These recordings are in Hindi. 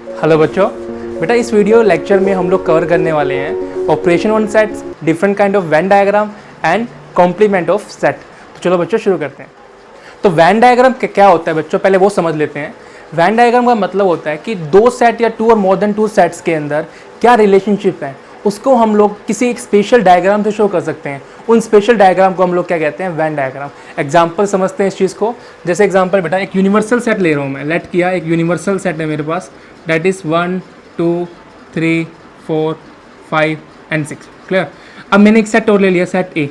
हेलो बच्चों, बेटा इस वीडियो लेक्चर में हम लोग कवर करने वाले हैं operation on sets, different kind of Venn diagram and complement of set. तो चलो बच्चों शुरू करते हैं। तो वेन डायग्राम क्या होता है बच्चों, पहले वो समझ लेते हैं। वेन डायग्राम का मतलब होता है कि दो सेट या टू और मोर देन टू सेट्स के अंदर क्या रिलेशनशिप है, उसको हम लोग किसी एक स्पेशल डायग्राम से शो कर सकते हैं। उन स्पेशल डायग्राम को हम लोग क्या कहते हैं, वेन डायग्राम। एग्जाम्पल समझते हैं इस चीज़ को। जैसे एग्जाम्पल बेटा एक यूनिवर्सल सेट ले रहा हूँ मैं, लेट किया एक यूनिवर्सल सेट है मेरे पास, दैट इज़ 1 2 3 4 5 एंड 6। क्लियर। अब मैंने एक सेट और ले लिया, सेट ए।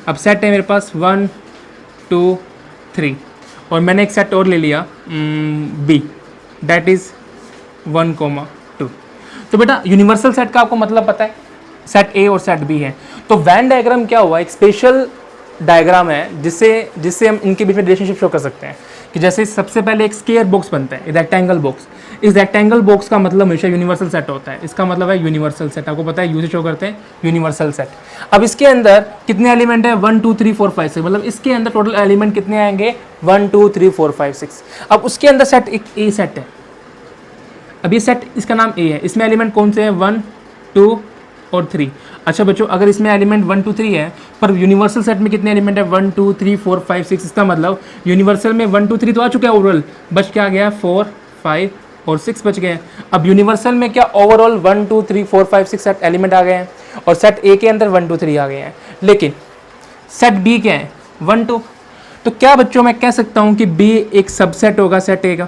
अब सेट है मेरे पास 1 2 3 और मैंने एक सेट और ले लिया बी, दैट इज़ 1 2। तो बेटा यूनिवर्सल सेट का आपको मतलब पता है, सेट ए और सेट बी है। तो वेन डायग्राम क्या हुआ, एक स्पेशल डायग्राम है जिससे हम इनके बीच में रिलेशनशिप शो कर सकते हैं। कि जैसे सबसे पहले एक स्क्वायर बॉक्स बनता है, रेक्टेंगल बॉक्स। इस रेक्टेंगल बॉक्स का मतलब हमेशा यूनिवर्सल सेट होता है। इसका मतलब है यूनिवर्सल सेट, आपको पता है यू से शो करते हैं यूनिवर्सल सेट। अब इसके अंदर कितने एलिमेंट है, 1 2 3 4 5 6, मतलब इसके अंदर टोटल एलिमेंट कितने आएंगे, 1 2 3 4 5 6। अब उसके अंदर सेट एक ए सेट है। अब ये सेट, इसका नाम ए है, इसमें एलिमेंट कौन से हैं, 1 2 और 3। अच्छा बच्चों, अगर इसमें एलिमेंट 1 2 3 है, पर यूनिवर्सल सेट में कितने एलिमेंट है, 1 2 3 4 5 6। इसका मतलब यूनिवर्सल में 1 2 3 तो आ चुका है ओवरऑल, बच क्या गया 4 5 और 6 बच गए। अब यूनिवर्सल में क्या ओवरऑल 1 2 3 4 5 6 सेट एलिमेंट आ गए हैं और सेट ए के अंदर 1 2 3 आ गए हैं। लेकिन सेट बी क्या है, 1 2। तो क्या बच्चों मैं कह सकता हूँ कि बी एक सबसेट होगा सेट ए का?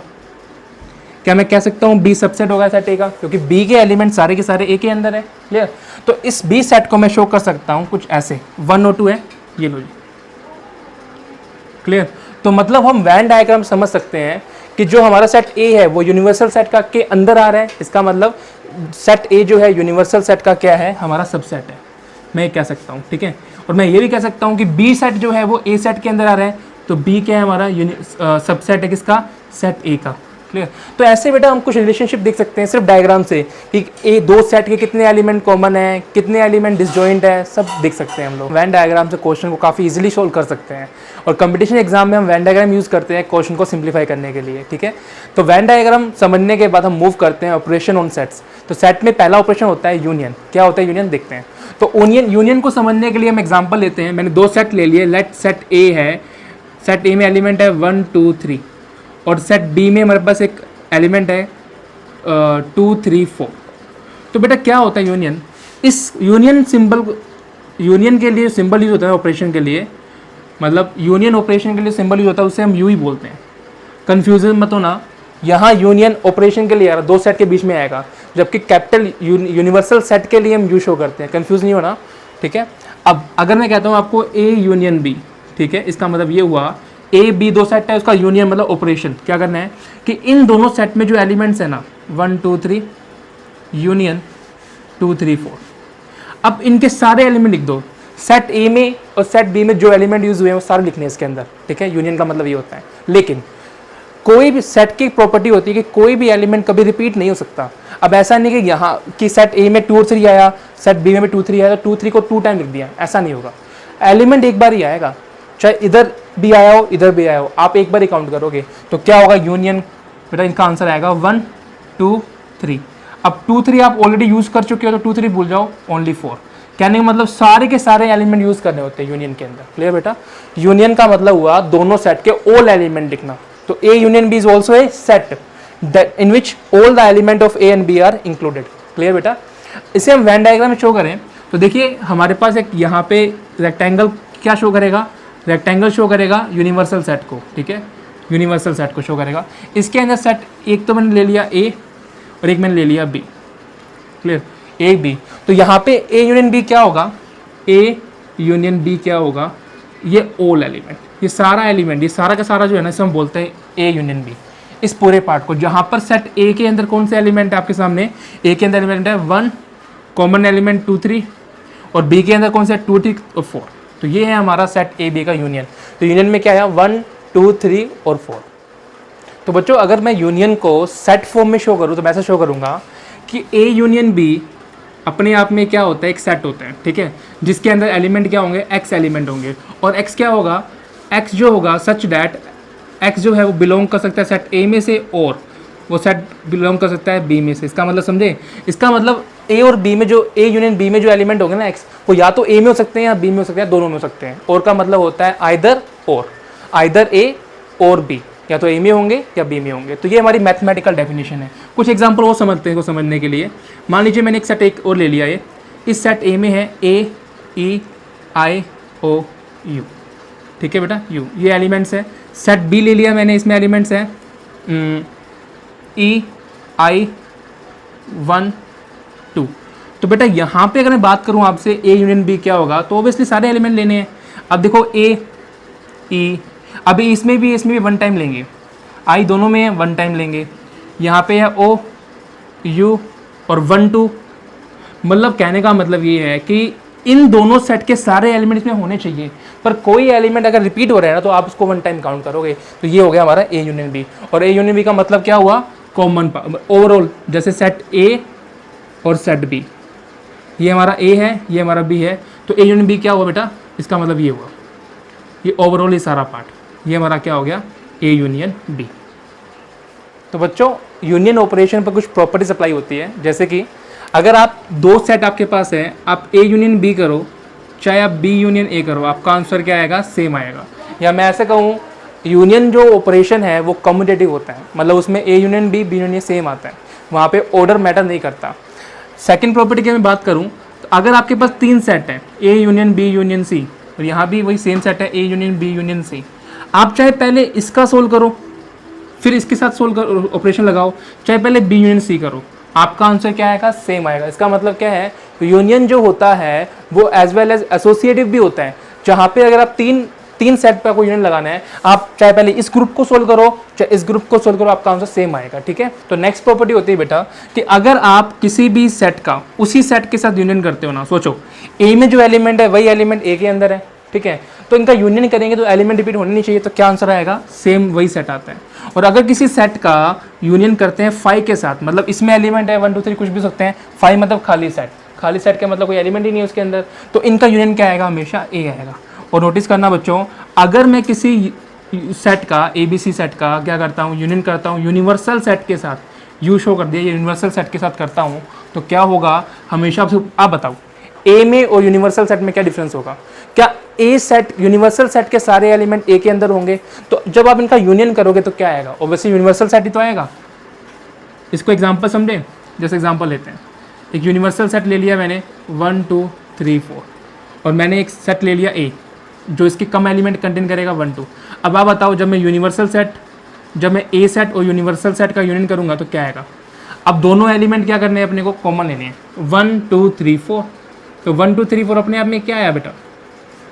क्या मैं कह सकता हूँ बी सबसेट होगा सेट ए का? क्योंकि बी के एलिमेंट सारे के सारे ए के अंदर है। क्लियर। तो इस बी सेट को मैं शो कर सकता हूँ कुछ ऐसे, 1 और 2 है, ये लो जी। क्लियर। तो मतलब हम वेन डायग्राम समझ सकते हैं कि जो हमारा सेट ए है वो यूनिवर्सल सेट का के अंदर आ रहा है। इसका मतलब सेट ए जो है यूनिवर्सल सेट का क्या है, हमारा सबसेट है, मैं ये कह सकता हूँ। ठीक है। और मैं ये भी कह सकता हूँ कि बी सेट जो है वो ए सेट के अंदर आ रहा है, तो बी क्या है, हमारा सबसेट है किसका, सेट ए का। क्लियर। तो ऐसे बेटा हम कुछ रिलेशनशिप देख सकते हैं सिर्फ डायग्राम से कि ए दो सेट के कितने एलिमेंट कॉमन है, कितने एलिमेंट डिसजॉइंट है, सब देख सकते हैं हम लोग। वेन डायग्राम से क्वेश्चन को काफ़ी इजीली सोल्व कर सकते हैं और कंपटीशन एग्जाम में हम वेन डायग्राम यूज़ करते हैं क्वेश्चन को सिंप्लीफाई करने के लिए। ठीक है। तो वेन डायग्राम समझने के बाद हम मूव करते हैं ऑपरेशन ऑन सेट्स। तो सेट में पहला ऑपरेशन होता है यूनियन। क्या होता है यूनियन, देखते हैं। तो यूनियन को समझने के लिए हम एग्जाम्पल लेते हैं। मैंने दो सेट ले लिए, लेट सेट ए है, सेट ए में एलिमेंट है 1 2 3 और सेट बी में हमारे पास एक एलिमेंट है 2 3 4। तो बेटा क्या होता है यूनियन, इस यूनियन सिंबल, यूनियन के लिए सिंबल यूज होता है ऑपरेशन के लिए, मतलब यूनियन ऑपरेशन के लिए सिंबल यूज होता है, उसे हम यू ही बोलते हैं। कन्फ्यूजन मत होना, यहाँ यूनियन ऑपरेशन के लिए आ रहा, दो सेट के बीच में आएगा, जबकि कैपिटल यूनिवर्सल सेट के लिए हम यू शो करते हैं। कन्फ्यूज नहीं होना। ठीक है। अब अगर मैं कहता हूँ आपको ए यूनियन बी, ठीक है, इसका मतलब ये हुआ ए बी दो सेट है, उसका यूनियन मतलब ऑपरेशन क्या करना है कि इन दोनों सेट में जो एलिमेंट्स है ना, 1 2 3 यूनियन 2 3 4। अब इनके सारे एलिमेंट लिख दो, सेट ए में और सेट बी में जो एलिमेंट यूज हुए हैं वो सारे लिखने हैं इसके अंदर। ठीक है। यूनियन का मतलब ये होता है। लेकिन कोई भी सेट की प्रॉपर्टी होती है कि कोई भी एलिमेंट कभी रिपीट नहीं हो सकता। अब ऐसा नहीं कि यहाँ कि सेट ए में 2 और 3 आया, सेट बी में 2 3 आया, तो 2 3 को 2 टाइम लिख दिया, ऐसा नहीं होगा। एलिमेंट एक बार ही आएगा, चाहे इधर भी आया हो इधर भी आया हो, आप एक बार ही काउंट करोगे। तो क्या होगा यूनियन, बेटा इनका आंसर आएगा 1 2 3। अब 2 3 आप ऑलरेडी यूज कर चुके हो, तो 2 3 भूल जाओ, ओनली 4। कहने का मतलब सारे के सारे एलिमेंट यूज करने होते हैं यूनियन के अंदर। क्लियर बेटा। यूनियन का मतलब हुआ दोनों सेट के ऑल एलिमेंट लिखना। तो A union B is also a set in which all the element of A and B are included. Clear बेटा। इसे हम वेन डायग्राम में शो करें तो देखिए हमारे पास एक यहाँ पे रेक्टेंगल क्या शो करेगा, रेक्टेंगल शो करेगा यूनिवर्सल सेट को। ठीक है। यूनिवर्सल सेट को शो करेगा। इसके अंदर सेट एक तो मैंने ले लिया ए और एक मैंने ले लिया बी। क्लियर। ए बी, तो यहाँ पे ए यूनियन बी क्या होगा, ए यूनियन बी क्या होगा, ये ऑल एलिमेंट, ये सारा एलिमेंट, ये सारा का सारा जो है ना, इसे हम बोलते हैं ए यूनियन बी। इस पूरे पार्ट को, जहाँ पर सेट ए के अंदर कौन से एलिमेंट है आपके सामने, ए के अंदर एलिमेंट है 1, कॉमन एलिमेंट 2 3 और बी के अंदर कौन सा 2 3 और 4। तो ये है हमारा सेट ए बी का यूनियन। तो यूनियन में क्या है, 1 2 3 और 4। तो बच्चों अगर मैं यूनियन को सेट फॉर्म में शो करूँ तो मैं ऐसा शो करूँगा कि ए यूनियन बी अपने आप में क्या होता है, एक सेट होता है। ठीक है। जिसके अंदर एलिमेंट क्या होंगे, एक्स एलिमेंट होंगे, और एक्स क्या होगा, एक्स जो होगा सच डैट एक्स जो है वो बिलोंग कर सकता है सेट ए में से, और वो सेट बिलोंग कर सकता है बी में से। इसका मतलब समझे, इसका मतलब ए और बी में जो ए यूनियन बी में जो एलिमेंट होंगे ना एक्स, वो या तो ए में हो सकते हैं या बी में हो सकते हैं, दोनों में हो सकते हैं। और का मतलब होता है आइदर ए और बी, या तो ए में होंगे या बी में होंगे। तो ये हमारी मैथमेटिकल डेफिनेशन है। कुछ एग्जांपल और समझते हैं को समझने के लिए। मान लीजिए मैंने एक सेट एक और ले लिया, ये इस सेट ए में है ए ई आई ओ यू, ठीक है बेटा, यू ये एलिमेंट्स है। सेट बी ले लिया मैंने, इसमें एलिमेंट्स हैं ई आई 1 2। तो बेटा यहाँ पे अगर मैं बात करूँ आपसे ए यूनियन बी क्या होगा, तो ऑब्वियसली सारे एलिमेंट लेने हैं। अब देखो ए ई, अभी इसमें भी वन टाइम लेंगे, आई दोनों में वन टाइम लेंगे, यहाँ पे है ओ यू और 1 2। मतलब कहने का मतलब ये है कि इन दोनों सेट के सारे एलिमेंट इसमें होने चाहिए, पर कोई एलिमेंट अगर रिपीट हो रहा है ना तो आप उसको वन टाइम काउंट करोगे। तो ये हो गया हमारा ए यूनियन बी। और ए यूनियन बी का मतलब क्या हुआ, कॉमन ओवरऑल। जैसे सेट ए और सेट बी, ये हमारा ए है, ये हमारा बी है, तो ए यूनियन बी क्या हुआ बेटा, इसका मतलब ये हुआ, ये ओवरऑल ये सारा पार्ट, ये हमारा क्या हो गया, ए यूनियन बी। तो बच्चों यूनियन ऑपरेशन पर कुछ प्रॉपर्टीज अप्लाई होती है, जैसे कि अगर आप दो सेट आपके पास है, आप ए यूनियन बी करो चाहे आप बी यूनियन ए करो, आपका आंसर क्या आएगा, सेम आएगा। या मैं ऐसे कहूँ, यूनियन जो ऑपरेशन है वो कम्यूटेटिव होता है, मतलब उसमें A union B union same आता है, वहाँ पे ऑर्डर मैटर नहीं करता। सेकंड प्रॉपर्टी की मैं बात करूँ तो अगर आपके पास तीन सेट है, A union B union C, और यहाँ भी वही सेम सेट है A union B union C, आप चाहे पहले इसका सोल्व करो फिर इसके साथ सोल्व करो, ऑपरेशन लगाओ, चाहे पहले बी यूनियन सी करो, आपका आंसर क्या आएगा, सेम आएगा। इसका मतलब क्या है, यूनियन जो होता है वो एज वेल एज एसोसिएटिव भी होता है, जहाँ पे अगर आप तीन सेट पे आपको यूनियन लगाना है, आप चाहे पहले इस ग्रुप को सोल्व करो चाहे इस ग्रुप को सोल्व करो, आपका आंसर सेम आएगा। ठीक है, तो नेक्स्ट प्रॉपर्टी होती है बेटा कि अगर आप किसी भी सेट का उसी सेट के साथ यूनियन करते हो ना, सोचो ए में जो एलिमेंट है वही एलिमेंट ए के अंदर है, ठीक है, तो इनका यूनियन करेंगे तो एलिमेंट रिपीट होने नहीं चाहिए, तो क्या आंसर आएगा, सेम वही सेट आता है। और अगर किसी सेट का यूनियन करते हैं 5 के साथ, मतलब इसमें एलिमेंट है 1 2 3 कुछ भी सकते हैं, 5 मतलब खाली सेट का मतलब कोई एलिमेंट ही नहीं है उसके अंदर, तो इनका यूनियन क्या आएगा, हमेशा ए आएगा। और नोटिस करना बच्चों, अगर मैं किसी सेट का ABC सेट का क्या करता हूँ, यूनियन करता हूँ यूनिवर्सल सेट के साथ, यू शो कर दिया, यूनिवर्सल सेट के साथ करता हूँ, तो क्या होगा, हमेशा आप बताओ ए में और यूनिवर्सल सेट में क्या डिफरेंस होगा। क्या ए सेट यूनिवर्सल सेट के सारे एलिमेंट ए के अंदर होंगे, तो जब आप इनका यूनियन करोगे तो क्या आएगा, ऑब्वियसली यूनिवर्सल सेट ही तो आएगा। इसको एग्जांपल समझें, जैसे एग्जांपल लेते हैं, एक यूनिवर्सल सेट ले लिया मैंने 1 2 3 4, और मैंने एक सेट ले लिया ए जो इसके कम एलिमेंट कंटेन करेगा 1 2। अब आप बताओ, जब मैं ए सेट और यूनिवर्सल सेट का यूनियन करूंगा तो क्या आएगा। अब दोनों एलिमेंट क्या करने हैं, अपने को कॉमन लेने हैं, 1 2 3 4, तो 1 2 3 4 अपने आप में क्या आया बेटा,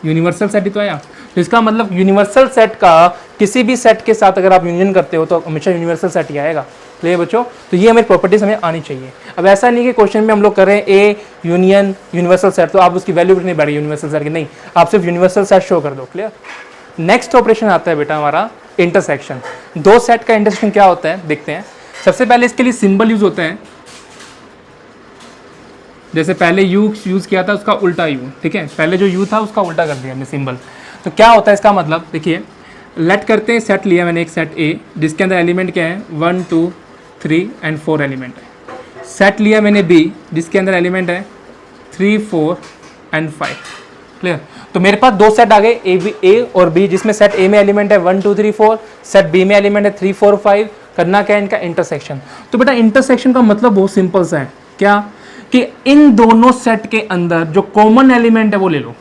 यूनिवर्सल सेट ही तो आया। तो इसका मतलब यूनिवर्सल सेट का किसी भी सेट के साथ अगर आप यूनियन करते हो तो हमेशा यूनिवर्सल सेट ही आएगा। क्लियर बच्चों, तो ये हमें प्रॉपर्टीज हमें आनी चाहिए। अब ऐसा नहीं कि क्वेश्चन में हम लोग कर रहे हैं ए यूनियन यूनिवर्सल सेट, तो आप उसकी वैल्यू नहीं बैठे यूनिवर्सल सेट की, नहीं, आप सिर्फ यूनिवर्सल सेट शो कर दो। क्लियर। नेक्स्ट ऑपरेशन आता है बेटा हमारा इंटरसेक्शन। दो सेट का इंटरसेक्शन क्या होता है देखते हैं। सबसे पहले इसके लिए सिंबल यूज होता है, जैसे पहले यू यूज किया था उसका उल्टा यू, ठीक है, पहले जो यू था उसका उल्टा कर दिया हमने सिंबल। तो क्या होता है इसका मतलब, देखिए लेट करते हैं, सेट लिया मैंने एक सेट ए जिसके अंदर एलिमेंट क्या है 1 2 3 एंड 4 एलिमेंट है। सेट लिया मैंने बी जिसके अंदर एलिमेंट है 3 4 एंड 5। क्लियर। तो मेरे पास दो सेट आ गए ए और बी, जिसमें सेट ए में एलिमेंट है 1 2 3 4, सेट बी में एलिमेंट है 3 4 5। करना क्या है, इनका इंटरसेक्शन। तो बेटा इंटरसेक्शन का मतलब बहुत सिंपल सा है, क्या कि इन दोनों सेट के अंदर जो कॉमन एलिमेंट है वो ले लो,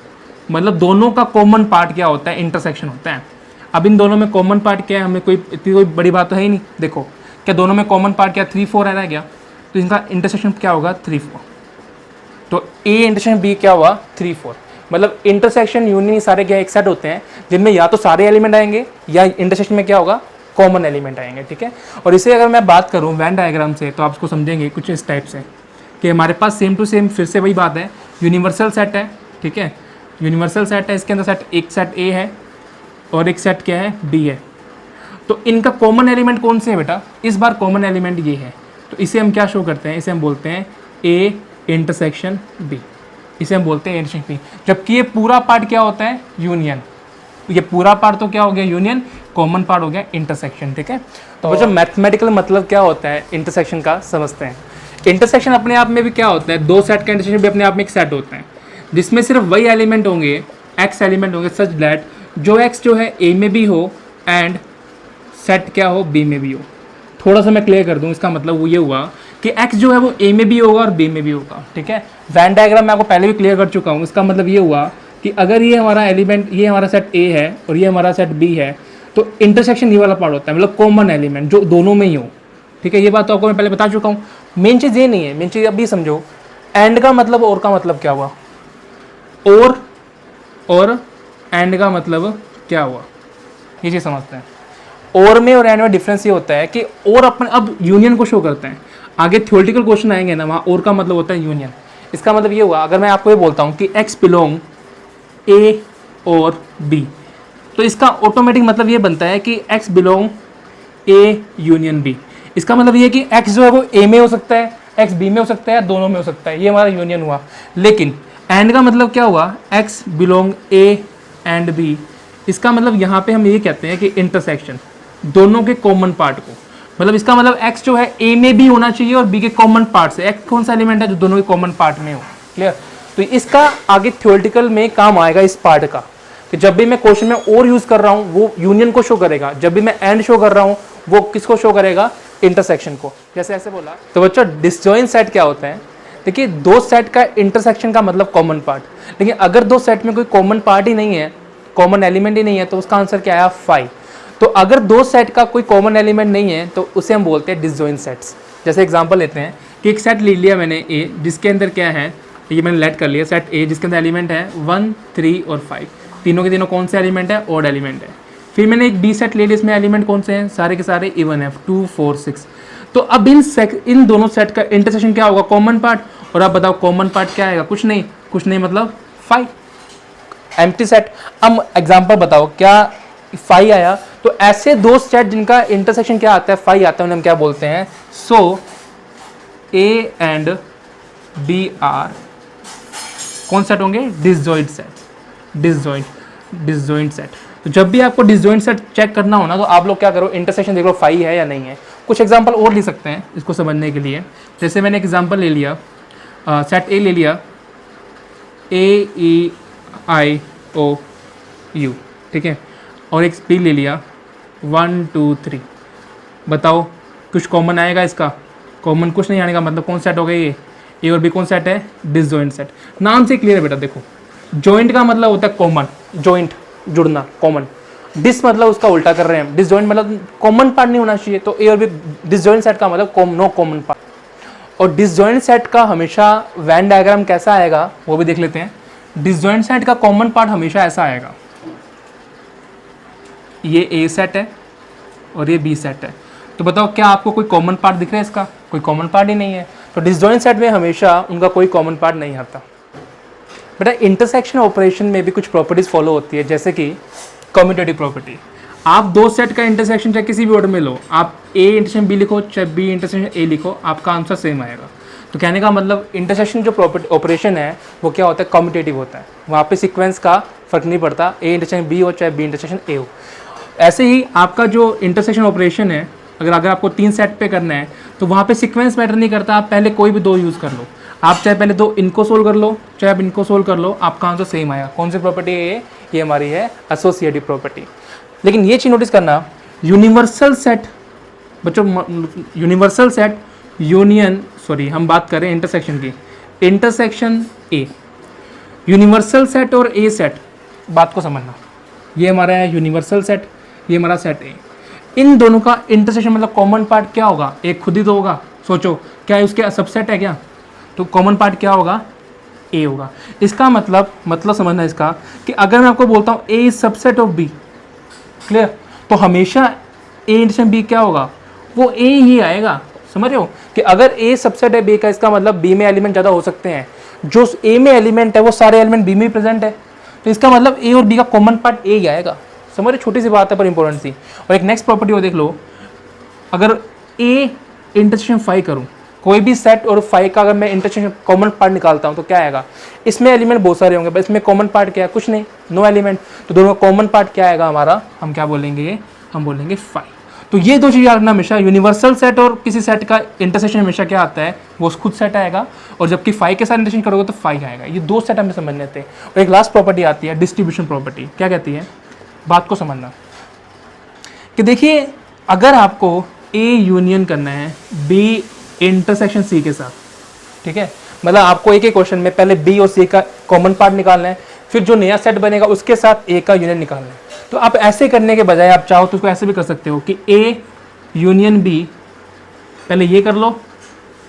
मतलब दोनों का कॉमन पार्ट क्या होता है, इंटरसेक्शन होता है। अब इन दोनों में कॉमन पार्ट क्या है, हमें कोई बड़ी बात तो है ही नहीं। देखो क्या दोनों में कॉमन पार्ट क्या 3 4 रह गया, तो इनका इंटरसेक्शन क्या होगा 3 4। तो ए इंटरसेक्शन बी क्या हुआ 3 4, मतलब इंटरसेक्शन यूनियन सारे क्या एक सेट होते हैं जिनमें या तो सारे एलिमेंट आएंगे या इंटरसेक्शन में क्या होगा कॉमन एलिमेंट आएंगे। ठीक है। और इसे अगर मैं बात करूँ वेन डायग्राम से तो आप इसको समझेंगे कुछ इस टाइप से कि हमारे पास सेम टू सेम फिर से वही बात है, यूनिवर्सल सेट है, ठीक है, यूनिवर्सल सेट है, इसके अंदर एक सेट ए है और एक सेट क्या है बी है। तो इनका कॉमन एलिमेंट कौन से है बेटा, इस बार कॉमन एलिमेंट ये है, तो इसे हम क्या शो करते हैं, इसे हम बोलते हैं ए इंटरसेक्शन बी, इसे हम बोलते हैं इंटरसेक्शन बी। जबकि ये पूरा पार्ट क्या होता है यूनियन, ये पूरा पार्ट तो क्या हो गया यूनियन, कॉमन पार्ट हो गया इंटरसेक्शन, ठीक है। तो बच्चों मैथमेटिकल मतलब क्या होता है इंटरसेक्शन का समझते हैं। इंटरसेक्शन अपने आप में भी क्या होता है, दो सेट का इंटरसेक्शन भी अपने आप में एक सेट होता है जिसमें सिर्फ वही एलिमेंट होंगे, एक्स एलिमेंट होंगे सच दैट जो एक्स जो है ए में भी हो एंड सेट क्या हो बी में भी हो। थोड़ा सा मैं क्लियर कर दूं, इसका मतलब वो ये हुआ कि x जो है वो a में भी होगा और b में भी होगा, ठीक है। वैन डायग्राम मैं आपको पहले भी क्लियर कर चुका हूँ। इसका मतलब ये हुआ कि अगर ये हमारा एलिमेंट, ये हमारा सेट a है और ये हमारा सेट b है, तो इंटरसेक्शन ये वाला पार्ट होता है, मतलब कॉमन एलिमेंट जो दोनों में ही हो, ठीक है। ये बात तो आपको मैं पहले बता चुका हूँ। मेन चीज़ ये नहीं है, मेन चीज़ अभी समझो। एंड का मतलब और का मतलब क्या हुआ, और एंड का मतलब क्या हुआ, ये चीज़ समझते हैं। और में और एंड में डिफरेंस ये होता है कि और अपन अब यूनियन को शो करते हैं। आगे थ्योरेटिकल क्वेश्चन आएंगे ना, वहाँ और का मतलब होता है यूनियन। इसका मतलब ये हुआ, अगर मैं आपको ये बोलता हूँ कि x बिलोंग a और b, तो इसका ऑटोमेटिक मतलब ये बनता है कि x belong a union b। इसका मतलब ये कि x जो है वो a में हो सकता है, x b में हो सकता है, दोनों में हो सकता है, ये हमारा यूनियन हुआ। लेकिन एंड का मतलब क्या हुआ, x belong a and b। इसका मतलब यहाँ पे हम ये कहते हैं कि इंटरसेक्शन दोनों के कॉमन पार्ट को, मतलब इसका मतलब x जो है a में भी होना चाहिए और b के कॉमन पार्ट से। x कौन सा एलिमेंट है जो दोनों के कॉमन पार्ट में हो, क्लियर। तो इसका आगे थ्योरेटिकल में काम आएगा इस पार्ट का, कि जब भी मैं क्वेश्चन में और यूज कर रहा हूँ वो यूनियन को शो करेगा, जब भी मैं एंड शो कर रहा हूँ वो किसको शो करेगा, इंटरसेक्शन को, जैसे ऐसे बोला। तो बच्चों डिसजॉइंट सेट क्या होता है, देखिए दो सेट का इंटरसेक्शन का मतलब कॉमन पार्ट। लेकिन अगर दो सेट में कोई कॉमन पार्ट ही नहीं है, कॉमन एलिमेंट ही नहीं है, तो उसका आंसर क्या आया, 5। तो अगर दो सेट का कोई कॉमन एलिमेंट नहीं है तो उसे हम बोलते हैं डिसजॉइंट सेट्स। जैसे एग्जांपल लेते हैं कि एक सेट ले लिया मैंने ए, जिसके अंदर क्या है, ये मैंने लेट कर लिया सेट ए, जिसके अंदर एलिमेंट है 1, 3 और 5। तीनों के तीनों कौन से एलिमेंट है, ऑड एलिमेंट है। फिर मैंने एक बी सेट ले लिया, इसमें एलिमेंट कौन से हैं, सारे के सारे इवन है, 2, 4, 6। तो अब इन दोनों सेट का इंटरसेक्शन क्या होगा, कॉमन पार्ट। और आप बताओ कॉमन पार्ट क्या आएगा, कुछ नहीं मतलब 5। Empty set. अब एग्जांपल बताओ क्या 5 आया, तो ऐसे दो सेट जिनका इंटरसेक्शन क्या आता है, 5 आता है, उन्हें हम क्या बोलते हैं, सो A एंड B आर कौन सेट होंगे, डिसजॉइंट सेट। Disjoint set. तो जब भी आपको डिसजॉइंट सेट चेक करना हो ना, तो आप लोग क्या करो, इंटरसेक्शन देख लो 5 है या नहीं है। कुछ एग्जांपल और ले सकते हैं इसको समझने के लिए। जैसे मैंने एग्जांपल ले लिया, सेट ए ले लिया, AEIOU, ठीक है, और एक बी ले लिया 1, 2, 3। बताओ कुछ कॉमन आएगा, इसका कॉमन कुछ नहीं आने का मतलब कौन सेट हो गया, ये ए और बी कौन सेट है, डिसजॉइंट सेट। नाम से क्लियर है बेटा, देखो जॉइंट का मतलब होता है कॉमन, जॉइंट जुड़ना, कॉमन। डिस मतलब उसका उल्टा कर रहे हैं, डिसजॉइंट मतलब कॉमन पार्ट नहीं होना चाहिए। तो ए और बी डिसजॉइंट सेट का मतलब नो कॉमन पार्ट। और डिसजॉइंट सेट का हमेशा वैन डायग्राम कैसा आएगा वो भी देख लेते हैं। डिसजॉइंट सेट का कॉमन पार्ट हमेशा ऐसा आएगा, ये ए सेट है और ये बी सेट है। तो बताओ क्या आपको कोई कॉमन पार्ट दिख रहा है, इसका कोई कॉमन पार्ट ही नहीं है। तो डिसजॉइंट सेट में हमेशा उनका कोई कॉमन पार्ट नहीं आता। बेटा इंटरसेक्शन ऑपरेशन में भी कुछ प्रॉपर्टीज फॉलो होती है, जैसे कि कम्यूटेटिव प्रॉपर्टी। आप दो सेट का इंटरसेक्शन चाहे किसी भी ऑर्डर में लो, आप ए इंटरसेक्शन बी लिखो चाहे बी इंटरसेक्शन ए लिखो, आपका आंसर सेम आएगा। तो कहने का मतलब इंटरसेक्शन जो प्रॉपर्टी ऑपरेशन है वो क्या होता है, कम्यूटेटिव होता है। वहाँ पे सीक्वेंस का फर्क नहीं पड़ता, ए इंटरसेक्शन बी हो चाहे बी इंटरसेक्शन ए हो। ऐसे ही आपका जो इंटरसेक्शन ऑपरेशन है, अगर आपको 3 सेट पे करना है तो वहाँ पे सीक्वेंस मैटर नहीं करता, आप पहले कोई भी 2 यूज़ कर लो। आप चाहे पहले 2 इनको सोल्व कर लो चाहे आप इनको सोल्व कर लो, आपका आंसर सेम आएगा। कौन सी प्रॉपर्टी है ये हमारी है एसोसिएटिव प्रॉपर्टी। लेकिन ये चीज़ नोटिस करना, यूनिवर्सल सेट बच्चों, यूनिवर्सल सेट यूनियन, सॉरी हम बात करें इंटरसेक्शन की, इंटरसेक्शन ए, यूनिवर्सल सेट और ए सेट, बात को समझना। ये हमारा है यूनिवर्सल सेट, ये हमारा सेट ए। इन दोनों का इंटरसेक्शन मतलब कॉमन पार्ट क्या होगा, एक खुद ही तो होगा। सोचो क्या उसके सबसेट है क्या, तो कॉमन पार्ट क्या होगा, ए होगा। इसका मतलब समझना इसका कि अगर मैं आपको बोलता हूँ A is subset of B, clear, तो हमेशा ए इंटरसेक्शन बी क्या होगा, वो ए ही आएगा। समझ रहे हो कि अगर ए सबसेट है बी का, इसका मतलब बी में एलिमेंट ज़्यादा हो सकते हैं, जो ए में एलिमेंट है वो सारे एलिमेंट बी में भी प्रेजेंट है, तो इसका मतलब ए और बी का कॉमन पार्ट ए ही आएगा। समझ रहे, छोटी सी बात है पर इंपॉर्टेंट सी। और एक नेक्स्ट प्रॉपर्टी वो देख लो, अगर ए इंटरसेक्शन 5 करूँ, कोई भी सेट और 5 का अगर मैं इंटरसेक्शन कॉमन पार्ट निकालता हूँ तो क्या आएगा, इसमें एलिमेंट बहुत सारे होंगे, बस इसमें कॉमन पार्ट क्या है, कुछ नहीं, नो एलिमेंट। तो दोनों का कॉमन पार्ट क्या आएगा हमारा, हम क्या बोलेंगे, हम बोलेंगे फाई। तो ये दो चीज़ याद रखना हमेशा, यूनिवर्सल सेट और किसी सेट का इंटरसेक्शन हमेशा क्या आता है, वो खुद सेट आएगा, और जबकि फाई के साथ इंटरसेक्शन करोगे तो फाई आएगा। ये दो सेट हमें समझने थे। और एक लास्ट प्रॉपर्टी आती है डिस्ट्रीब्यूशन प्रॉपर्टी। क्या कहती है, बात को समझना कि देखिए अगर आपको ए यूनियन करना है बी इंटरसेक्शन सी के साथ, ठीक है, मतलब आपको एक क्वेश्चन में पहले बी और सी का कॉमन पार्ट निकालना है, फिर जो नया सेट बनेगा उसके साथ ए का यूनियन निकालना है। तो आप ऐसे करने के बजाय आप चाहो तो उसको ऐसे भी कर सकते हो कि ए यूनियन बी, पहले ये कर लो,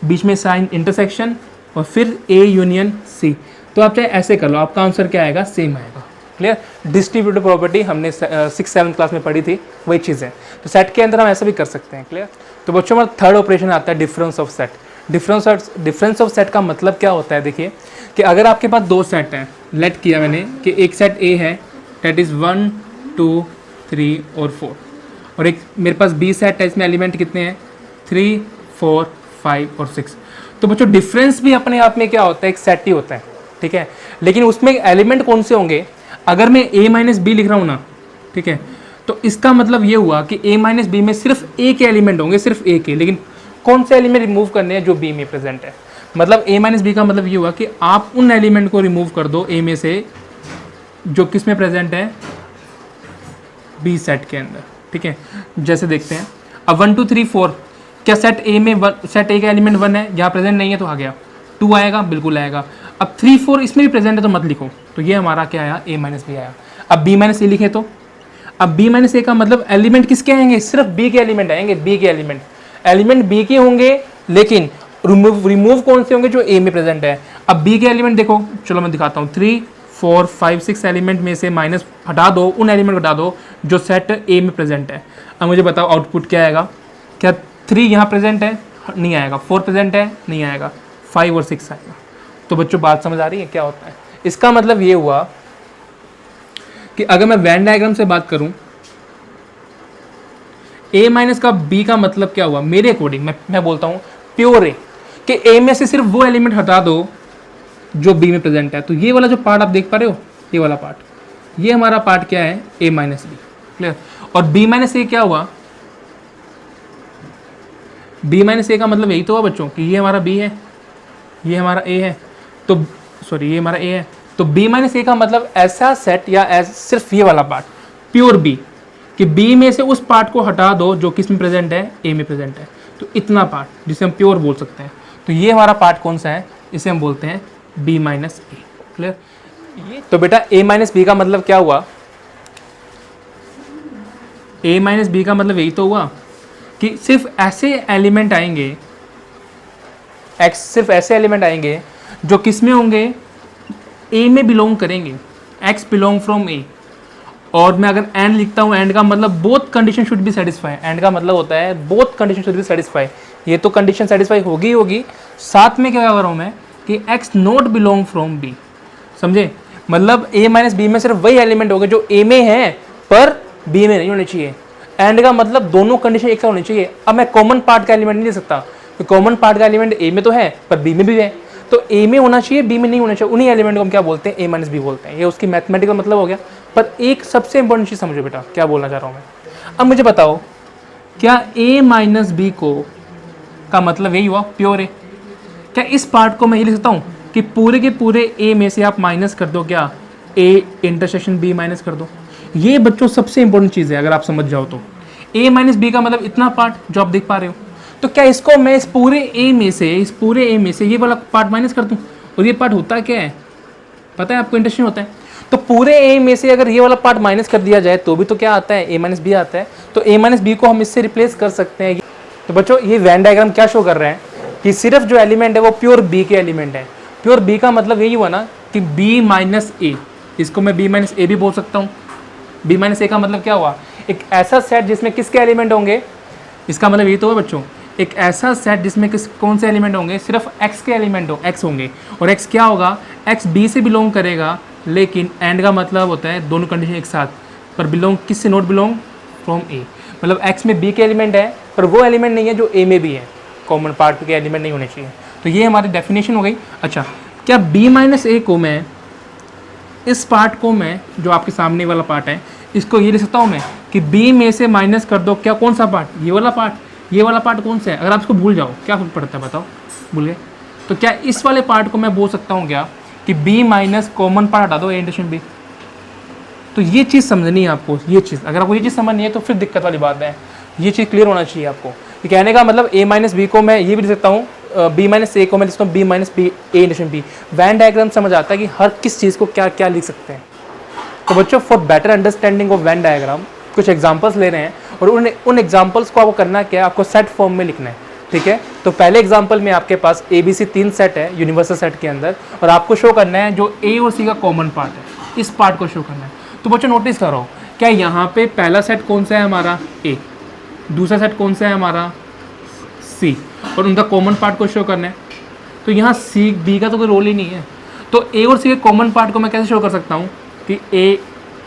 बीच में साइन इंटरसेक्शन, और फिर ए यूनियन सी। तो आप चाहे ऐसे कर लो, आपका आंसर क्या आएगा, सेम आएगा। क्लियर। डिस्ट्रीब्यूटिव प्रॉपर्टी हमने 6-7 क्लास में पढ़ी थी, वही चीज़ है। तो सेट के अंदर हम ऐसा भी कर सकते हैं। क्लियर। तो बच्चों हमारा थर्ड ऑपरेशन आता है difference of set. Difference of set का मतलब क्या होता है, देखिए कि अगर आपके पास दो सेट हैं, लेट किया मैंने कि एक सेट ए है, डेट इज़ 1 2 3 और 4, और एक मेरे पास बी सेट है, इसमें एलिमेंट कितने हैं, 3 4 5 और 6। तो बच्चों डिफरेंस भी अपने आप में क्या होता है, एक सेट ही होता है, ठीक है। लेकिन उसमें एलिमेंट कौन से होंगे, अगर मैं a माइनस बी लिख रहा हूँ ना, ठीक है, तो इसका मतलब ये हुआ कि a माइनस बी में सिर्फ a के एलिमेंट होंगे, सिर्फ a के। लेकिन कौन से एलिमेंट रिमूव करने हैं, जो b में प्रेजेंट है। मतलब a माइनस बी का मतलब ये हुआ कि आप उन एलिमेंट को रिमूव कर दो a में से जो किस में प्रेजेंट है, b सेट के अंदर, ठीक है। जैसे देखते हैं अब 1 2 3 4, क्या सेट a में सेट a का एलिमेंट 1 है, यहाँ प्रेजेंट नहीं है तो आ गया, 2 आएगा, बिल्कुल आएगा। अब 3 4 इसमें भी प्रेजेंट है तो मत लिखो, तो ये हमारा क्या आया, a माइनस बी आया। अब b माइनस ए लिखे तो, अब b माइनस ए का मतलब एलिमेंट किसके आएंगे, सिर्फ b के एलिमेंट आएंगे, b के एलिमेंट b के होंगे, लेकिन रिमूव कौन से होंगे, जो a में प्रेजेंट है। अब b के एलिमेंट देखो, चलो मैं दिखाता हूँ, 3 4 5 6 एलिमेंट में से माइनस हटा दो, उन एलिमेंट हटा दो जो सेट a में प्रेजेंट है। अब मुझे बताओ आउटपुट क्या आएगा, क्या 3 यहाँ प्रेजेंट है, नहीं आएगा, 4 प्रेजेंट है, नहीं आएगा, 5 और 6 आएगा। तो बच्चों बात समझ आ रही है क्या होता है। इसका मतलब ये हुआ कि अगर मैं वेन डायग्राम से बात करूं, a माइनस का b का मतलब क्या हुआ, मेरे अकॉर्डिंग मैं बोलता हूं प्योर a, कि a में से सिर्फ वो एलिमेंट हटा दो जो b में प्रेजेंट है। तो ये वाला जो पार्ट आप देख पा रहे हो, ये वाला पार्ट, ये हमारा पार्ट क्या है, a माइनस बी। क्लियर। और b माइनस ए क्या हुआ, b माइनस ए का मतलब यही तो हुआ बच्चों कि ये हमारा b है, ये हमारा a है, तो सॉरी ये हमारा a है। तो b माइनस ए का मतलब ऐसा सेट या सिर्फ ये वाला पार्ट प्योर b, कि b में से उस पार्ट को हटा दो जो किस में प्रेजेंट है, a में प्रेजेंट है। तो इतना पार्ट जिसे हम प्योर बोल सकते हैं। तो ये हमारा पार्ट कौन सा है, इसे हम बोलते हैं b माइनस ए। क्लियर। तो बेटा a माइनस बी का मतलब क्या हुआ, a माइनस बी का मतलब यही तो हुआ कि सिर्फ ऐसे एलिमेंट आएंगे, सिर्फ ऐसे एलिमेंट आएंगे जो किस में होंगे, a में बिलोंग करेंगे, x बिलोंग फ्रॉम a। और मैं अगर एंड लिखता हूँ, एंड का मतलब both condition should be satisfy, and का मतलब होता है both condition should be satisfy. ये तो कंडीशन सेटिस्फाई होगी, साथ में क्या कर रहा हूँ मैं कि x not belong from b, समझे। मतलब a माइनस बी में सिर्फ वही एलिमेंट होंगे जो a में है पर b में नहीं होने चाहिए। एंड का मतलब दोनों कंडीशन एक साथ होनी चाहिए। अब मैं कॉमन पार्ट का एलिमेंट नहीं ले सकता, तो कॉमन पार्ट का एलिमेंट a में तो है पर b में भी है, तो a में होना चाहिए, b में नहीं होना चाहिए। उन्हीं एलिमेंट को हम क्या बोलते हैं, a माइनस बी बोलते हैं। ये उसकी मैथमेटिकल मतलब हो गया। पर एक सबसे इंपॉर्टेंट चीज़ समझो बेटा, क्या बोलना चाह रहा हूँ मैं। अब मुझे बताओ, क्या a माइनस बी का मतलब यही हुआ प्योर a। क्या इस पार्ट को मैं ये लिख सकता हूँ कि पूरे के पूरे a में से आप माइनस कर दो, क्या a इंटरसेक्शन b माइनस कर दो। ये बच्चों सबसे इंपॉर्टेंट चीज़ है, अगर आप समझ जाओ तो a माइनस बी का मतलब इतना पार्ट जो आप देख पा रहे हो। तो क्या इसको मैं इस पूरे a में से ये वाला पार्ट माइनस कर दूं, और ये पार्ट होता क्या है पता है आपको, इंटरसेक्शन होता है। तो पूरे a में से अगर ये वाला पार्ट माइनस कर दिया जाए तो भी तो क्या आता है, a माइनस बी आता है। तो a माइनस बी को हम इससे रिप्लेस कर सकते हैं। तो बच्चों ये वेन डायग्राम क्या शो कर रहा है कि सिर्फ जो एलिमेंट है वो प्योर b के एलिमेंट है। प्योर b का मतलब यही हुआ ना कि b माइनस ए, इसको मैं b माइनस ए भी बोल सकता हूँ। b माइनस ए का मतलब क्या हुआ, एक ऐसा सेट जिसमें किसके एलिमेंट होंगे, इसका मतलब ये तो हुआ बच्चों, एक ऐसा सेट जिसमें कौन से एलिमेंट होंगे, सिर्फ x के एलिमेंट x होंगे। और x क्या होगा, x b से बिलोंग करेगा, लेकिन एंड का मतलब होता है दोनों कंडीशन एक साथ, पर बिलोंग किस से, नॉट बिलोंग फ्रॉम a। मतलब x में b के एलिमेंट है पर वो एलिमेंट नहीं है जो a में भी है, कॉमन पार्ट के एलिमेंट नहीं होने चाहिए। तो ये हमारी डेफिनेशन हो गई। अच्छा, क्या b माइनस ए को मैं, इस पार्ट को मैं, जो आपके सामने वाला पार्ट है, इसको ये लिख सकता हूँ मैं कि बी में से माइनस कर दो, क्या कौन सा पार्ट, ये वाला पार्ट, ये वाला पार्ट कौन सा है, अगर आप इसको भूल जाओ क्या फर्क पड़ता है बताओ, भूल गए तो क्या इस वाले पार्ट को मैं बोल सकता हूँ क्या कि बी माइनस कॉमन पार्ट हटा दो ए इंटू बी। तो ये चीज़ समझनी है आपको, ये चीज़ अगर आपको ये चीज़ समझनी है तो फिर दिक्कत वाली बात है, ये चीज़ क्लियर होना चाहिए आपको। ये कहने का मतलब ए माइनस बी को मैं ये भी लिख सकता हूँ, बी माइनस ए को मैं लिखता हूँ बी माइनस बी ए इंटू बी। वैन डायग्राम समझ आता है कि हर किस चीज़ को क्या क्या लिख सकते हैं। तो बच्चों for better understanding of Venn diagram कुछ एग्जांपल्स ले रहे हैं और उन एग्जांपल्स को आपको करना क्या है, आपको सेट फॉर्म में लिखना है, ठीक है। तो पहले एग्जांपल में आपके पास ए बी सी 3 सेट है यूनिवर्सल सेट के अंदर और आपको शो करना है जो ए और सी का कॉमन पार्ट है, इस पार्ट को शो करना है। तो बच्चों नोटिस करो क्या यहाँ पे पहला सेट कौन सा है हमारा ए, दूसरा सेट कौन सा है हमारा सी और उनका कॉमन पार्ट को शो करना है। तो यहाँ सी बी का तो कोई रोल ही नहीं है, तो ए और सी के कॉमन पार्ट को मैं कैसे शो कर सकता हूँ कि ए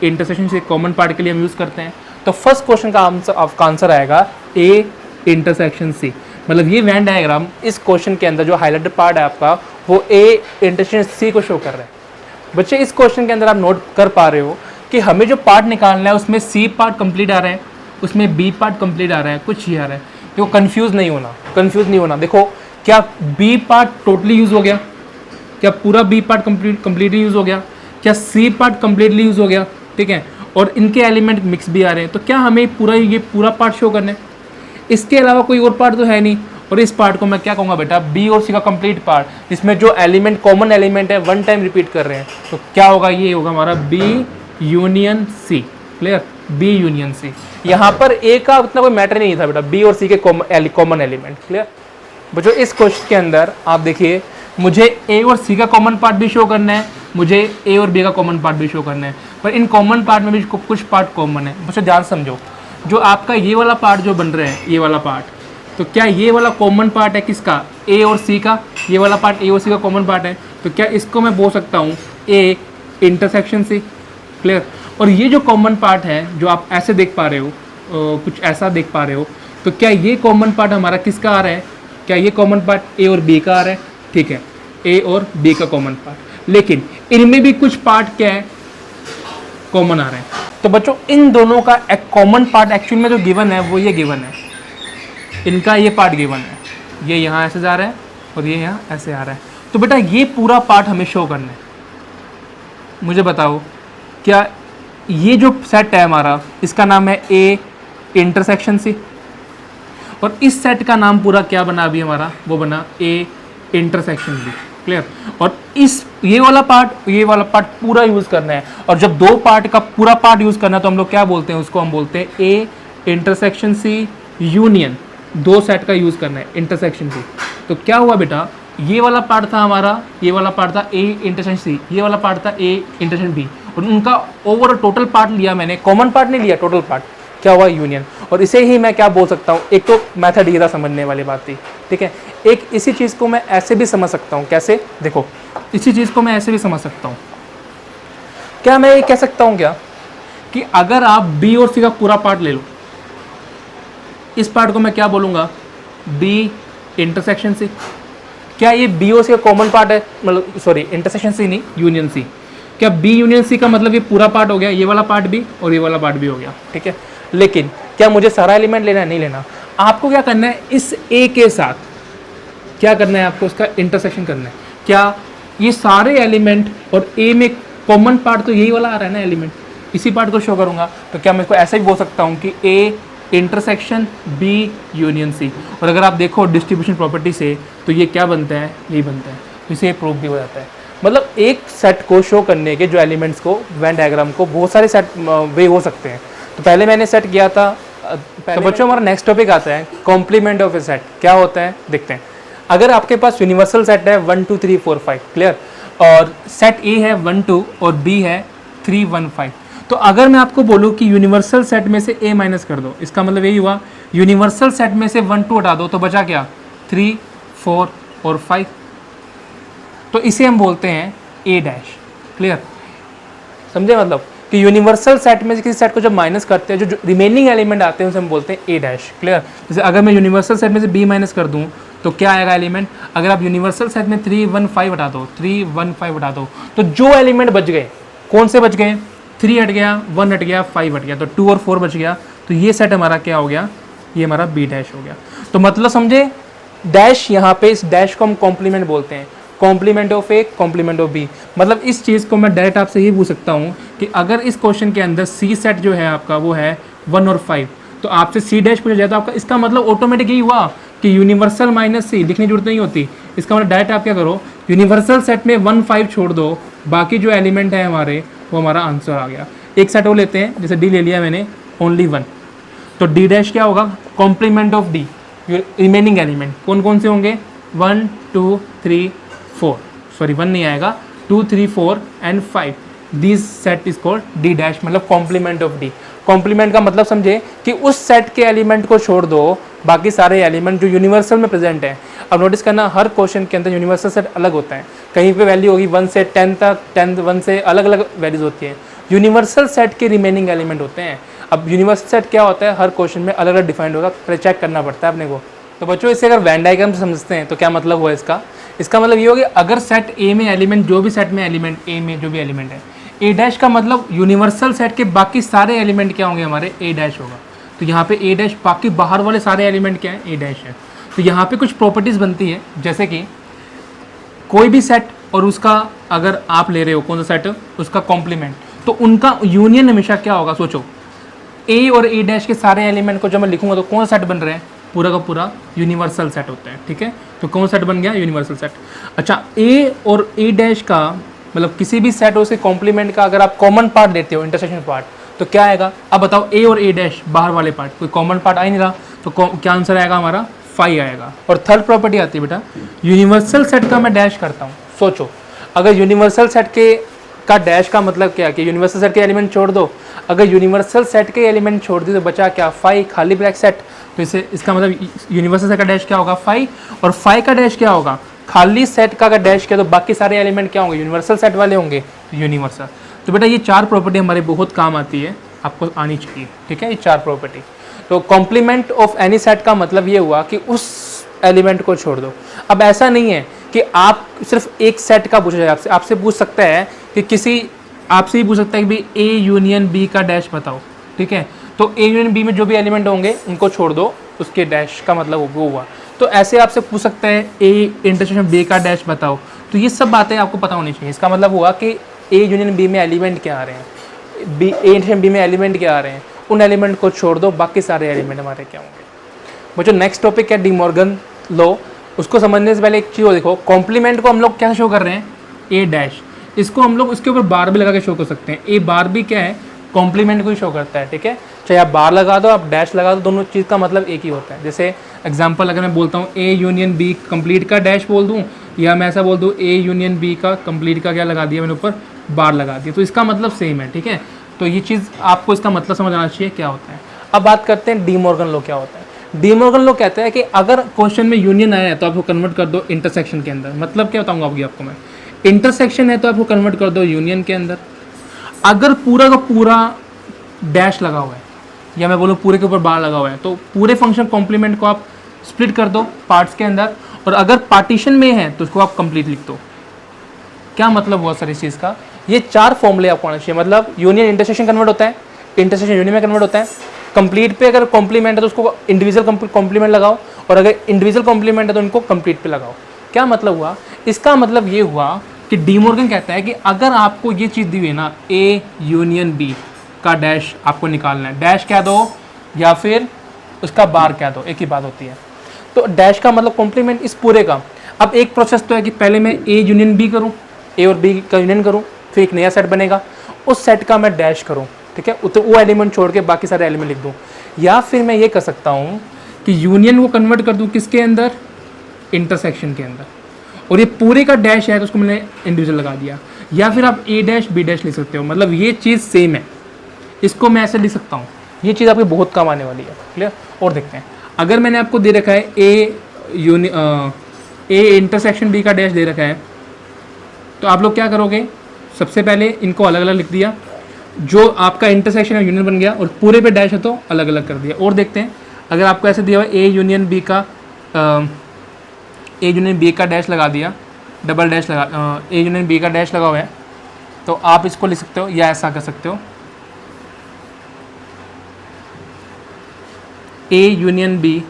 इंटरसेक्शन से कॉमन पार्ट के लिए हम यूज़ करते हैं। तो फर्स्ट क्वेश्चन का आंसर आएगा ए इंटरसेक्शन सी। मतलब ये वैन डायग्राम इस क्वेश्चन के अंदर जो हाईलाइटेड पार्ट है आपका वो ए इंटरसेक्शन सी को शो कर रहा है। बच्चे इस क्वेश्चन के अंदर आप नोट कर पा रहे हो कि हमें जो पार्ट निकालना है उसमें सी पार्ट कंप्लीट आ रहा है, उसमें बी पार्ट कंप्लीट आ रहा है, कुछ ही आ रहा है। देखो कंफ्यूज नहीं होना। देखो क्या बी पार्ट टोटली यूज़ हो गया, क्या पूरा बी पार्ट कंप्लीटली यूज़ हो गया, क्या सी पार्ट कंप्लीटली यूज़ हो गया, ठीक है, और इनके एलिमेंट मिक्स भी आ रहे हैं। तो क्या हमें ये पूरा पार्ट शो करना है, इसके अलावा कोई और पार्ट तो है नहीं। और इस पार्ट को मैं क्या कहूँगा बेटा, बी और सी का कंप्लीट पार्ट, जिसमें जो एलिमेंट कॉमन एलिमेंट है वन टाइम रिपीट कर रहे हैं। तो क्या होगा, ये होगा हमारा B union C. Clear, B union C. यहाँ पर ए का उतना कोई मैटर नहीं था बेटा, बी और सी के कॉमन एलिमेंट। क्लियर बच्चों, इस क्वेश्चन के अंदर आप देखिए मुझे ए और सी का कॉमन पार्ट भी शो करना है, मुझे ए और बी का कॉमन पार्ट भी शो करना है, पर इन कॉमन पार्ट में भी कुछ पार्ट कॉमन है। बच्चों ध्यान समझो, जो आपका ये वाला पार्ट जो बन रहा है, ये वाला पार्ट, तो क्या ये वाला कॉमन पार्ट है किसका, ए और सी का, ये वाला पार्ट ए और सी का कॉमन पार्ट है। तो क्या इसको मैं बोल सकता हूँ ए इंटरसेक्शन सी। क्लियर, और ये जो कॉमन पार्ट है जो आप ऐसे देख पा रहे हो, कुछ ऐसा देख पा रहे हो, तो क्या ये कॉमन पार्ट हमारा किसका आ रहा है, क्या ये कॉमन पार्ट ए और बी का आ रहा है, ठीक है, ए और बी का कॉमन पार्ट, लेकिन इनमें भी कुछ पार्ट क्या है, कॉमन आ रहे हैं। तो बच्चों इन दोनों का एक कॉमन पार्ट एक्चुअल में जो गिवन है वो ये गिवन है, इनका ये पार्ट गिवन है, ये यहाँ ऐसे जा रहा है और ये यहाँ ऐसे आ रहा है। तो बेटा ये पूरा पार्ट हमें शो करना है। मुझे बताओ क्या ये जो सेट है हमारा, इसका नाम है ए इंटरसेक्शन सी, और इस सेट का नाम पूरा क्या बना अभी हमारा, वो बना ए इंटरसेक्शन बी। क्लियर, और ये वाला पार्ट पूरा यूज़ करना है, और जब दो पार्ट का पूरा पार्ट यूज़ करना है तो हम लोग क्या बोलते हैं उसको, हम बोलते हैं ए इंटरसेक्शन सी यूनियन, दो सेट का यूज़ करना है इंटरसेक्शन सी। तो क्या हुआ बेटा, ये वाला पार्ट था हमारा, ये वाला पार्ट था ए इंटरसेक्शन सी, ये वाला पार्ट था ए इंटरसेक्शन बी, और उनका ओवरऑल टोटल पार्ट लिया मैंने, कॉमन पार्ट नहीं लिया, टोटल पार्ट, क्या हुआ यूनियन। और इसे ही मैं क्या बोल सकता हूँ, एक तो मेथड ये था समझने वाली बात थी, ठीक है। एक इसी चीज़ को मैं ऐसे भी समझ सकता हूँ, कैसे, देखो इसी चीज़ को मैं ऐसे भी समझ सकता हूँ। क्या मैं ये कह सकता हूँ क्या कि अगर आप बी और सी का पूरा पार्ट ले लो, इस पार्ट को मैं क्या बोलूँगा, बी इंटरसेक्शन सी। क्या ये बी और सी का कॉमन पार्ट है, मतलब सॉरी इंटरसेक्शन सी नहीं, यूनियन सी। क्या बी यूनियन सी का मतलब ये पूरा पार्ट हो गया, ये वाला पार्ट भी और ये वाला पार्ट भी हो गया, ठीक है। लेकिन क्या मुझे सारा एलिमेंट लेना है, नहीं लेना। आपको क्या करना है, इस ए के साथ क्या करना है, आपको उसका इंटरसेक्शन करना है। क्या ये सारे एलिमेंट और ए में कॉमन पार्ट तो यही वाला आ रहा है ना एलिमेंट, इसी पार्ट को शो करूँगा। तो क्या मैं इसको ऐसा ही बोल सकता हूँ कि A intersection B union C. और अगर आप देखो डिस्ट्रीब्यूशन प्रॉपर्टी से तो ये क्या बनता है, यही बनता है, इसे प्रूफ भी हो जाता है। मतलब एक सेट को शो करने के जो एलिमेंट्स को, वैन डायग्राम को बहुत सारे सेट वे हो सकते हैं। तो पहले मैंने सेट किया था। तो बच्चों हमारा नेक्स्ट टॉपिक आता है कॉम्प्लीमेंट ऑफ ए सेट। क्या होता है देखते हैं। अगर आपके पास यूनिवर्सल सेट है 1 2 3 4 5, क्लियर, और सेट ए है 1 2 और बी है 3 1 5, तो अगर मैं आपको बोलूँ कि यूनिवर्सल सेट में से ए माइनस कर दो, इसका मतलब यही हुआ यूनिवर्सल सेट में से 1 2 हटा दो तो बचा क्या, 3 4 और 5। तो इसे हम बोलते हैं ए डैश। क्लियर, समझे, मतलब कि यूनिवर्सल सेट में से किसी सेट को जब माइनस करते हैं, जो रिमेनिंग एलिमेंट आते हैं उसे हम बोलते हैं ए डैश। क्लियर, जैसे अगर मैं यूनिवर्सल सेट में से बी माइनस कर दूं तो क्या आएगा एलिमेंट, अगर आप यूनिवर्सल सेट में 3 1 5 हटा दो, 3 1 5 हटा दो, तो जो एलिमेंट बच गए, कौन से बच गए, 3 हट गया, 1 हट गया, 5 हट गया, तो 2 और 4 बच गया। तो ये सेट हमारा क्या हो गया, ये हमारा बी डैश हो गया। तो मतलब समझे, डैश यहाँ पे इस डैश को हम कॉम्प्लीमेंट बोलते हैं, complement of A, complement of B. मतलब इस चीज़ को मैं डायरेक्ट आपसे ये पूछ सकता हूँ कि अगर इस क्वेश्चन के अंदर सी सेट जो है आपका वो है 1 और 5, तो आपसे सी डैश पूछा जाए तो आपका इसका मतलब ऑटोमेटिक यही हुआ कि यूनिवर्सल माइनस सी, लिखने की जरूरत नहीं होती। इसका मतलब डायरेक्ट आप क्या करो, यूनिवर्सल सेट में 1 5 छोड़ दो, बाकी जो एलिमेंट है हमारे वो हमारा आंसर आ गया। एक सेट और लेते हैं, जैसे डी ले लिया मैंने, ओनली 1, तो डी डैश क्या होगा, complement of D, remaining element कौन कौन से होंगे, 1 2 3 4, सॉरी 1 नहीं आएगा, 2 3 4 and 5, this set is called D dash, मतलब कॉम्प्लीमेंट ऑफ डी। कॉम्प्लीमेंट का मतलब समझे कि उस सेट के एलिमेंट को छोड़ दो, बाकी सारे एलिमेंट जो यूनिवर्सल में प्रेजेंट है। अब नोटिस करना, हर क्वेश्चन के अंदर यूनिवर्सल सेट अलग होता है, कहीं पे वैल्यू होगी 1 से 10 तक, 10 1 से अलग अलग वैल्यूज होती हैं। यूनिवर्सल सेट के रिमेनिंग एलिमेंट होते हैं। अब यूनिवर्सल सेट क्या होता है, हर क्वेश्चन में अलग अलग डिफाइंड होगा, फिर चेक करना पड़ता है अपने को। तो बच्चों इससे अगर वेन डायग्राम से समझते हैं तो क्या मतलब हुआ इसका, इसका मतलब ये होगा अगर सेट ए में एलिमेंट, जो भी सेट में एलिमेंट ए में जो भी एलिमेंट है, ए डैश का मतलब यूनिवर्सल सेट के बाकी सारे एलिमेंट क्या होंगे हमारे, ए डैश होगा। तो यहाँ पे ए डैश, बाकी बाहर वाले सारे एलिमेंट क्या है, ए डैश है। तो यहाँ पे कुछ प्रॉपर्टीज बनती है, जैसे कि कोई भी सेट और उसका अगर आप ले रहे हो कौन सा सेट, उसका कॉम्प्लीमेंट, तो उनका यूनियन हमेशा क्या होगा, सोचो ए और ए डैश के सारे एलिमेंट को जब मैं लिखूंगा तो कौन सा सेट बन रहे हैं, पूरा का पूरा यूनिवर्सल सेट होता है। ठीक है, तो कौन सा सेट बन गया, यूनिवर्सल सेट। अच्छा, ए और ए डैश का मतलब किसी भी सेट और से कॉम्प्लीमेंट का अगर आप कॉमन पार्ट लेते हो, इंटरसेक्शन पार्ट, तो क्या आएगा। अब बताओ, ए और ए डैश बाहर वाले पार्ट, कोई कॉमन पार्ट आ ही नहीं रहा, तो क्या आंसर आएगा हमारा, 5 आएगा। और थर्ड प्रॉपर्टी आती है बेटा, यूनिवर्सल सेट का मैं डैश करता हूँ। सोचो, अगर यूनिवर्सल सेट के का डैश का मतलब क्या कि यूनिवर्सल सेट के एलिमेंट छोड़ दो, अगर यूनिवर्सल सेट के एलिमेंट छोड़ दी तो बचा क्या, 5, खाली ब्रैकेट सेट। तो इसे इसका मतलब यूनिवर्सल सेट का डैश क्या होगा, 5, और 5 का डैश क्या होगा, खाली सेट का अगर डैश किया तो बाकी सारे एलिमेंट क्या होंगे, यूनिवर्सल सेट वाले होंगे, यूनिवर्सल। तो बेटा ये 4 प्रॉपर्टी हमारे बहुत काम आती है, आपको आनी चाहिए। ठीक है, ये 4 प्रॉपर्टी। तो कॉम्प्लीमेंट ऑफ एनी सेट का मतलब ये हुआ कि उस एलिमेंट को छोड़ दो। अब ऐसा नहीं है कि आप सिर्फ एक सेट का पूछा जाए, आपसे पूछ सकता है कि किसी, आपसे ही पूछ सकता है कि भाई ए यूनियन बी का डैश बताओ। ठीक है, तो ए यूनियन बी में जो भी एलिमेंट होंगे उनको छोड़ दो, उसके डैश का मतलब वो हुआ। तो ऐसे आपसे पूछ सकता है ए इंटरसेक्शन बी का डैश बताओ। तो ये सब बातें आपको पता होनी चाहिए। इसका मतलब हुआ कि ए यूनियन बी में एलिमेंट क्या आ रहे हैं, बी ए इंटरसेक्शन बी में एलिमेंट क्या आ रहे हैं, उन एलिमेंट को छोड़ दो, बाकी सारे एलिमेंट हमारे क्या होंगे। बच्चों नेक्स्ट टॉपिक है डी मॉर्गन लॉ। उसको समझने से पहले एक चीज़ देखो, कॉम्प्लीमेंट को हम लोग क्या शो कर रहे हैं, ए डैश, इसको हम लोग उसके ऊपर बार भी लगा के शो कर सकते हैं। ए बार भी क्या है, कॉम्प्लीमेंट को ही शो करता है। ठीक है, चाहे आप बार लगा दो, आप डैश लगा दो, दोनों चीज़ का मतलब एक ही होता है। जैसे एग्जांपल अगर मैं बोलता हूँ ए यूनियन बी कंप्लीट का डैश बोल दूँ, या मैं ऐसा बोल दूँ ए यूनियन बी का कंप्लीट का क्या लगा दिया मैंने ऊपर, बार लगा दिया, तो इसका मतलब सेम है। ठीक है, तो ये चीज़ आपको इसका मतलब समझ आना चाहिए क्या होता है। अब बात करते हैं डी मॉर्गन लॉ क्या होता है। डी मॉर्गन लॉ कहता है कि अगर क्वेश्चन में यूनियन आया है तो आपको कन्वर्ट कर दो इंटरसेक्शन के अंदर। मतलब क्या बताऊँगा आपको मैं, इंटरसेक्शन है तो आपको कन्वर्ट कर दो यूनियन के अंदर। अगर पूरा का पूरा डैश लगा हुआ है, या मैं बोलूँ पूरे के ऊपर बार लगा हुआ है, तो पूरे फंक्शन कॉम्प्लीमेंट को आप स्प्लिट कर दो पार्ट्स के अंदर, और अगर पार्टीशन में है तो उसको आप कंप्लीट लिख दो। क्या मतलब हुआ सर इस चीज़ का, ये 4 फॉर्मूले आपको आना चाहिए। मतलब यूनियन इंटरसेक्शन कन्वर्ट होता है, इंटरसेक्शन यूनियन में कन्वर्ट होता है, कंप्लीट पे अगर कॉम्प्लीमेंट है तो उसको इंडिविजुअल कॉम्प्लीमेंट लगाओ, और अगर इंडिविजुअल कॉम्प्लीमेंट है तो उनको कंप्लीट पे लगाओ। क्या मतलब हुआ, इसका मतलब ये हुआ कि डी मॉर्गन कहता है कि अगर आपको ये चीज़ दी हुई है ना, ए यूनियन बी का डैश आपको निकालना है, डैश क्या दो या फिर उसका बार क्या दो, एक ही बात होती है। तो डैश का मतलब कॉम्प्लीमेंट इस पूरे का। अब एक प्रोसेस तो है कि पहले मैं ए यूनियन बी करूँ, ए और बी का यूनियन करूँ, फिर एक नया सेट बनेगा, उस सेट का मैं डैश करूँ। ठीक है, तो वो एलिमेंट छोड़ के बाकी सारे एलिमेंट लिख दूँ। या फिर मैं ये कर सकता हूँ कि यूनियन को कन्वर्ट कर दूँ किसके अंदर, इंटरसेक्शन के अंदर, और ये पूरे का डैश है तो उसको मैंने इंडिविजुअल लगा दिया। या फिर आप ए डैश बी डैश लिख सकते हो, मतलब ये चीज़ सेम है, इसको मैं ऐसे लिख सकता हूँ। ये चीज़ आपकी बहुत काम आने वाली है। क्लियर, और देखते हैं अगर मैंने आपको दे रखा है ए इंटरसेक्शन बी का डैश दे रखा है, तो आप लोग क्या करोगे, सबसे पहले इनको अलग अलग लिख दिया, जो आपका इंटरसेक्शन है यूनियन बन गया, और पूरे पे डैश है तो अलग अलग कर दिया। और देखते हैं अगर आपको ऐसे दिया हुआ ए यूनियन बी का डैश लगा दिया, डबल डैश लगा, ए यूनियन बी का डैश लगा हुआ है, तो आप इसको लिख सकते हो या ऐसा कर सकते हो, ए यूनियन बी,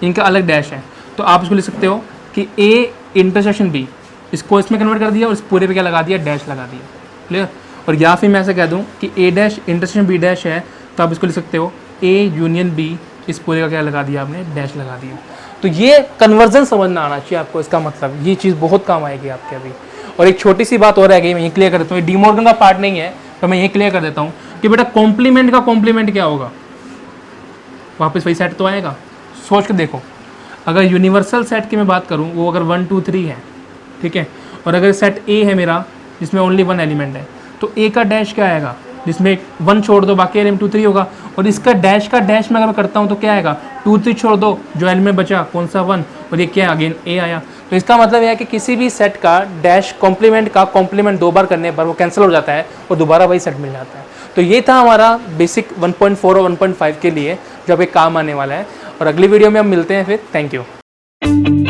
इनका अलग डैश है, तो आप इसको लिख सकते हो कि ए इंटरसेक्शन बी, इसको इसमें कन्वर्ट कर दिया और इस पूरे पे क्या लगा दिया, डैश लगा दिया। क्लियर। और या फिर मैं ऐसे कह दूँ कि ए डैश इंटरसेक्शन बी डैश है, तो आप इसको लिख सकते हो ए यूनियन बी, इस पूरे का क्या लगा दिया आपने, डैश लगा दिया। तो ये कन्वर्जन समझना आना चाहिए आपको, इसका मतलब ये चीज़ बहुत काम आएगी आपके अभी। और एक छोटी सी बात और रह गई, मैं ये क्लियर कर देता हूँ, ये डी मॉर्गन का पार्ट नहीं है, तो मैं ये क्लियर कर देता हूँ कि बेटा कॉम्प्लीमेंट का कॉम्प्लीमेंट क्या होगा, वापस वही सेट तो आएगा। सोच के देखो, अगर यूनिवर्सल सेट की मैं बात करूँ, वो अगर 1 2 3 है, ठीक है, और अगर सेट ए है मेरा जिसमें ओनली 1 एलिमेंट है, तो ए का डैश क्या आएगा, जिसमें 1 छोड़ दो बाकी एलिमेंट 2 3 होगा, और इसका डैश का डैश में अगर मैं करता हूँ तो क्या आएगा, 2 3 छोड़ दो, जो एलिमेंट बचा कौन सा 1, और ये क्या अगेन ए आया। तो इसका मतलब यह है कि किसी भी सेट का डैश कॉम्प्लीमेंट का कॉम्प्लीमेंट 2 बार करने पर वो कैंसिल हो जाता है और दोबारा वही सेट मिल जाता है। तो ये था हमारा बेसिक 1.4 और 1.5 के लिए जो अभी काम आने वाला है, और अगली वीडियो में हम मिलते हैं फिर। Thank you.